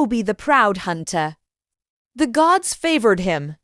Obi the Proud Hunter. The gods favored him.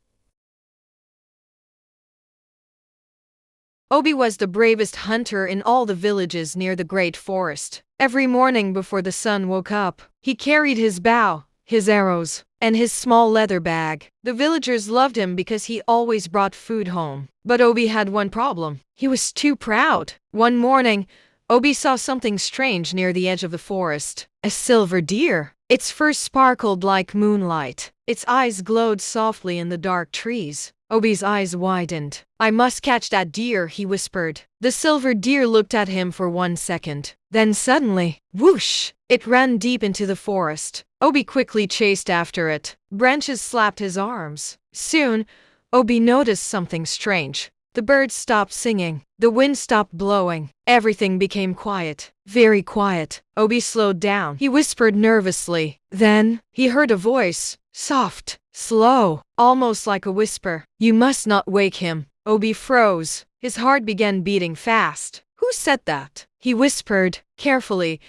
Obi was the bravest hunter in all the villages near the great forest. Every morning before the sun woke up, he carried his bow, his arrows, and his small leather bag. The villagers loved him because he always brought food home. But Obi had one problem. He was too proud. One morning, Obi saw something strange near the edge of the forest. A silver deer. Its fur sparkled like moonlight. Its eyes glowed softly in the dark trees. Obi's eyes widened. "I must catch that deer," he whispered. The silver deer looked at him for 1 second. Then suddenly, whoosh! It ran deep into the forest. Obi quickly chased after it. Branches slapped his arms. Soon, Obi noticed something strange. The birds stopped singing. The wind stopped blowing. Everything became quiet. Very quiet. Obi slowed down. He whispered nervously. Then, he heard a voice. Soft, slow, almost like a whisper. "You must not wake him." Obi froze. His heart began beating fast. "Who said that?" he whispered. Carefully,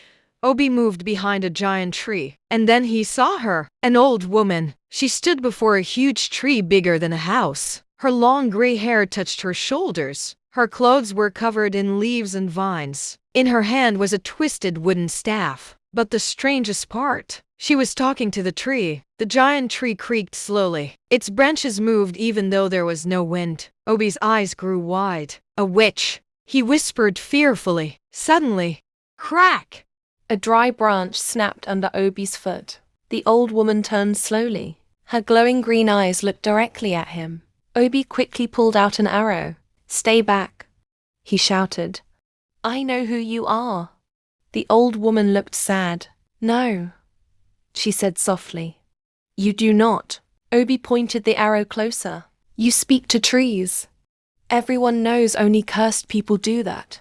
Obi moved behind a giant tree. And then he saw her, an old woman. She stood before a huge tree bigger than a house. Her long gray hair touched her shoulders. Her clothes were covered in leaves and vines. In her hand was a twisted wooden staff. But the strangest part, she was talking to the tree. The giant tree creaked slowly. Its branches moved even though there was no wind. Obi's eyes grew wide. "A witch," he whispered fearfully. Suddenly, crack! A dry branch snapped under Obi's foot. The old woman turned slowly. Her glowing green eyes looked directly at him. Obi quickly pulled out an arrow. "Stay back," he shouted. "I know who you are." The old woman looked sad. "No," she said softly. "You do not." Obi pointed the arrow closer. "You speak to trees. Everyone knows only cursed people do that."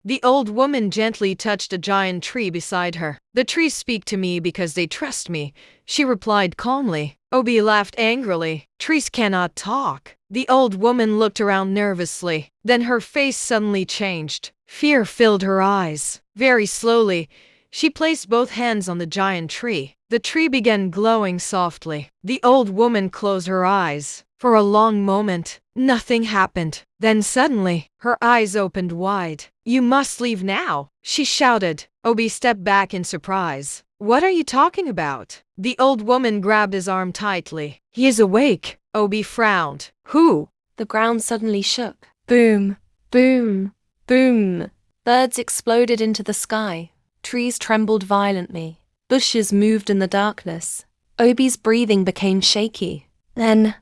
The old woman gently touched a giant tree beside her. "The trees speak to me because they trust me," she replied calmly. Obi laughed angrily. "Trees cannot talk." The old woman looked around nervously. Then her face suddenly changed. Fear filled her eyes. Very slowly, she placed both hands on the giant tree. The tree began glowing softly. The old woman closed her eyes. For a long moment, nothing happened. Then suddenly, her eyes opened wide. "You must leave now," she shouted. Obi stepped back in surprise. "What are you talking about?" The old woman grabbed his arm tightly. "He is awake." Obi frowned. "Who?" The ground suddenly shook. Boom, boom, boom. Birds exploded into the sky. Trees trembled violently. Bushes moved in the darkness. Obi's breathing became shaky. Then,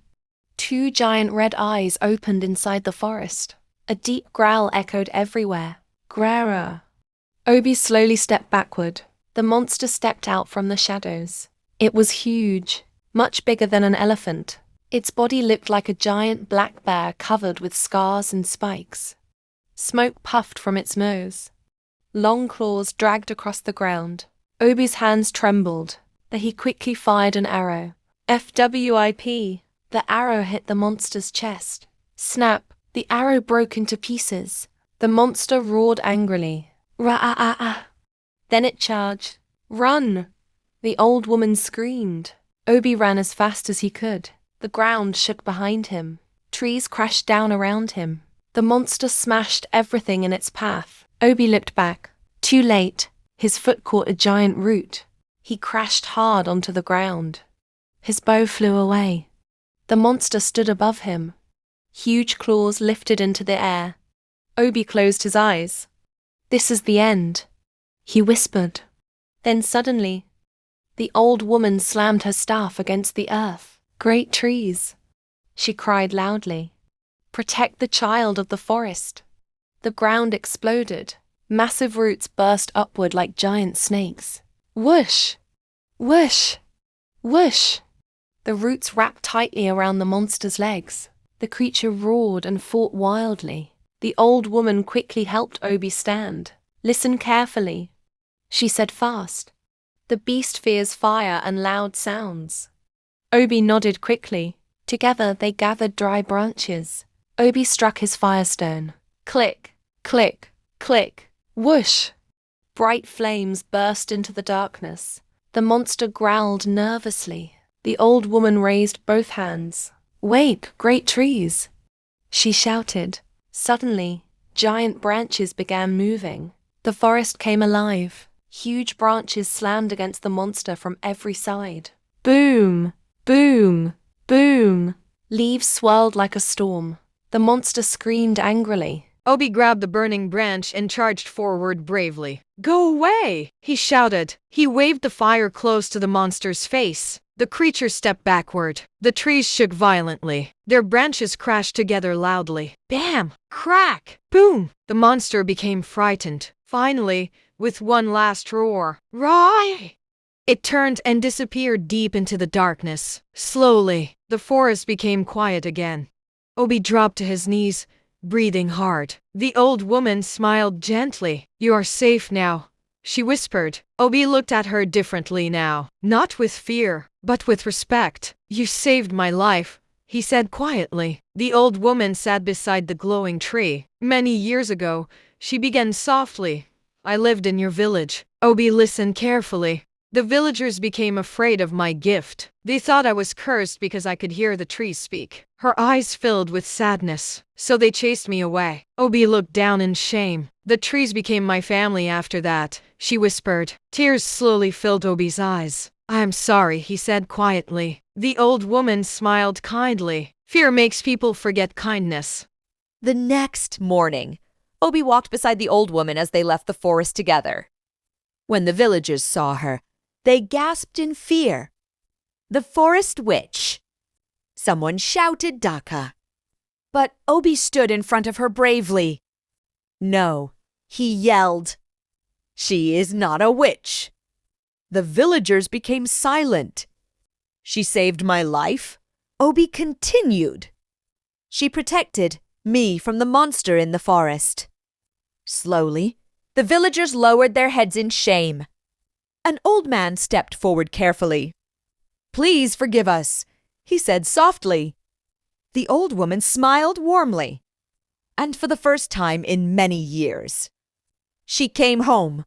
2 giant red eyes opened inside the forest. A deep growl echoed everywhere. Grara. Obi slowly stepped backward. The monster stepped out from the shadows. It was huge, much bigger than an elephant. Its body looked like a giant black bear covered with scars and spikes. Smoke puffed from its nose. Long claws dragged across the ground. Obi's hands trembled, but he quickly fired an arrow. FWIP! The arrow hit the monster's chest. Snap! The arrow broke into pieces. The monster roared angrily. Ra-ah-ah-ah! Then it charged. "Run!" The old woman screamed. Obi ran as fast as he could. The ground shook behind him. Trees crashed down around him. The monster smashed everything in its path. Obi looked back. Too late. His foot caught a giant root. He crashed hard onto the ground. His bow flew away. The monster stood above him. Huge claws lifted into the air. Obi closed his eyes. "This is the end," he whispered. Then suddenly, the old woman slammed her staff against the earth. "Great trees," she cried loudly. "Protect the child of the forest." The ground exploded. Massive roots burst upward like giant snakes. Whoosh! Whoosh! Whoosh! The roots wrapped tightly around the monster's legs. The creature roared and fought wildly. The old woman quickly helped Obi stand. "Listen carefully," she said fast. "The beast fears fire and loud sounds." Obi nodded quickly. Together they gathered dry branches. Obi struck his firestone. Click, click, click, whoosh! Bright flames burst into the darkness. The monster growled nervously. The old woman raised both hands. "Wake, great trees!" she shouted. Suddenly, giant branches began moving. The forest came alive. Huge branches slammed against the monster from every side. Boom! Boom! Boom! Leaves swirled like a storm. The monster screamed angrily. Obi grabbed the burning branch and charged forward bravely. "Go away!" he shouted. He waved the fire close to the monster's face. The creature stepped backward. The trees shook violently. Their branches crashed together loudly. Bam! Crack! Boom! The monster became frightened. Finally, with one last roar, "Rawr!" It turned and disappeared deep into the darkness. Slowly, the forest became quiet again. Obi dropped to his knees, breathing hard. The old woman smiled gently. "You are safe now," she whispered. Obi looked at her differently now, not with fear, but with respect. "You saved my life," he said quietly. The old woman sat beside the glowing tree. "Many years ago," she began softly, "I lived in your village." Obi listened carefully. "The villagers became afraid of my gift. They thought I was cursed because I could hear the trees speak." Her eyes filled with sadness. "So they chased me away." Obi looked down in shame. "The trees became my family after that," she whispered. Tears slowly filled Obi's eyes. "I am sorry," he said quietly. The old woman smiled kindly. "Fear makes people forget kindness." The next morning, Obi walked beside the old woman as they left the forest together. When the villagers saw her, they gasped in fear. "The forest witch!" Someone shouted Daka. But Obi stood in front of her bravely. "No," he yelled. "She is not a witch." The villagers became silent. "She saved my life," Obi continued. "She protected me from the monster in the forest." Slowly, the villagers lowered their heads in shame. An old man stepped forward carefully. "Please forgive us," he said softly. The old woman smiled warmly. And for the first time in many years, she came home.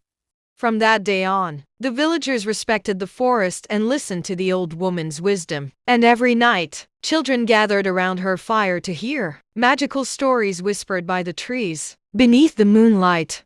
From that day on, the villagers respected the forest and listened to the old woman's wisdom. And every night, children gathered around her fire to hear magical stories whispered by the trees. Beneath the moonlight,